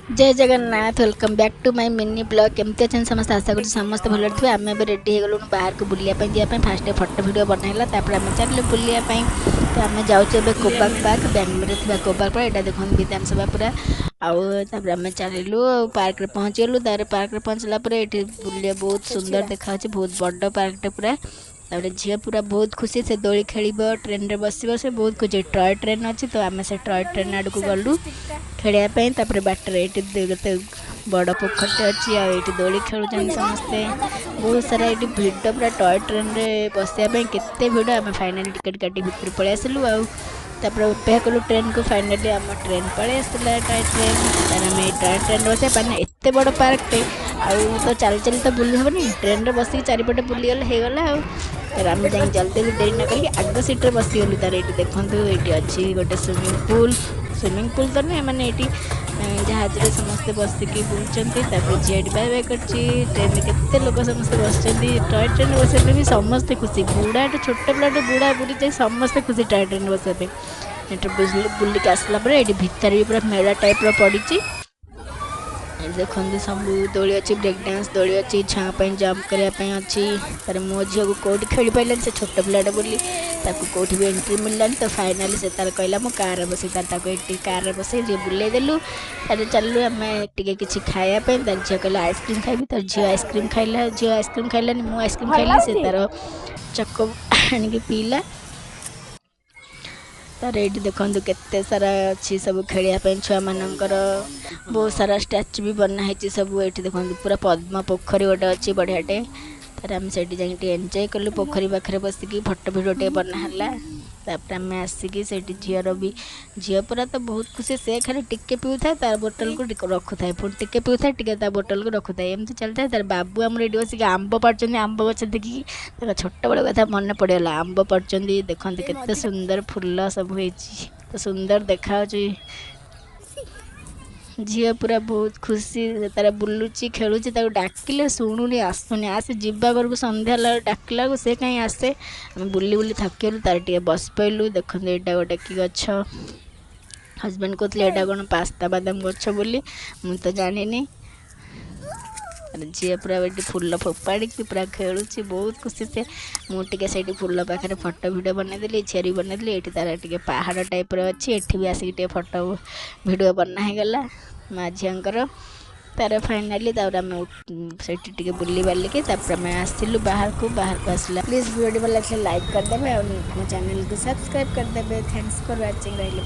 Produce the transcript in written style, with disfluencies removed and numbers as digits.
जय Jagannath welcome back to my mini blog केमती अच्छे समस्त आशा कर समस्त भल थे आम रेडी हो गलु बाहर को बुलाया जावाई फास्ट फटो भिड बनाइला चल बुलायापाई तो आम जाऊे कोबाग पार्क बेंगलोर थी कोबाग पार्क यहाँ देखो विधानसभा पूरा आम चलू पार्क रे पहुँचीगलु पार्क रे पहुँचला ये बुलिया बहुत सुंदर देखा बहुत बड़ पार्कटे पूरा झील पूरा बहुत खुशी से दोली खेल ट्रेन रे बस से बहुत खुशी टॉय ट्रेन अच्छी तो आम से टॉय ट्रेन आड़ को गलु खेलवाई बाटर ये बड़ पोखरटे अच्छी आठी दोली खेलुं समस्ते बहुत सारा ये भिड़ पूरा टॉय ट्रेन रे बसापी केते भिड़ आम फाइनाली टिकेट काटी भितर पलि आसलु अपेक्षा कलु ट्रेन को फाइनाली आम ट्रेन पलि आसला टॉय ट्रेन आम टॉय ट्रेन बस पाने एत बड़ पार्कटे आउ तो चल चल तो बुली हेनी ट्रेन रे बस चारिपटे बुलीगले होगला आम जा जल्दी देरी न करके आग सीट्रे बसीगलु तार ये देखूँ ये अच्छी गोटे स्विमिंग पूल तो नहीं मैंने ये जहाज रे समस्ते बसिकी बुलूँ झील बाय बाय कर ट्रेन में केते लोक समस्ते बस टॉय ट्रेन बस भी समस्ते खुशी बुढ़ा छोट पिलाटे बुढ़ा बुढ़ी जाए समस्ते खुशी टॉय ट्रेन बसापी बुलिक आसला ये भितर भी पूरा मेला टाइप पड़ी देखो सब दोली अच्छी ब्रेक डांस दोली अच्छी छुआ जंप करने अच्छी तार मो झील को कौटी खेल पारानी से छोट पिलाटे बोली कौटी भी एंट्री मिललानी तो फाइनाली से तार कहला मो कार बस कार बस बुले देलु तार चलू आम किसी खायापी तार झील कहला आइसक्रीम खाइबी तार झील आइसक्रीम खाइला झील आइसक्रीम खाइलानी मु आइसक्रीम खाइली से तार चको आनिक पीला तार ये देखो केते सारा अच्छी सब खेलवाई छुआ मानकर बहुत सारा स्टैचू भी बनाई सब ये देखो पूरा पद्म पोखरी गोटे अच्छी बढ़ियाटे तार आम से एंजॉय कलु पोखरी पाखे बसिकी फटो भिडियोटे बनाला आम आसिकी झीर भी झील पूरा तो बहुत खुशी से खाली टिके पीऊे तार बोतल को रखु था पुणी टिके पीऊे टे बोतल को रखु था एमती चलता है तार बाबू आम ये बस आंब पार्टी आंब गच देखिकी छोट बड़ कथा मन पड़गला आंब पार्टी देखते केते सुंदर फूल सब हो तो सुंदर देखा झील पूरा बहुत खुशी तार बुलूची खेलुची डाकिले शुणुनी आसुनी आसे जीवा घर को संध्या डाकला से कहीं आसे आम बुली बुली थकिलु तार टे बस पैलु देखते यहाँ गोटे कि गछ हजबैंड कहते यहाँ कौन पास्ता बादाम गछ बोली मु तो जानी झील पूरा ये फूल फोपाड़ी पूरा खेलुची बहुत खुशी से मुझे से फूल पाखे फटो भिड बनईदेली झील बनईदेली ये तार टे पहाड़ टाइप अच्छी एठी भी आसिक फटो भिड बनाईगला माँ झीर तार फाइनाली आम से बुली बालिकी आम आसलु बाहर को आसला प्लीज वीडियो भल लगे लाइक करदे और मो चैनल को सब्सक्राइब करदे थैंक्स फॉर वाचिंग।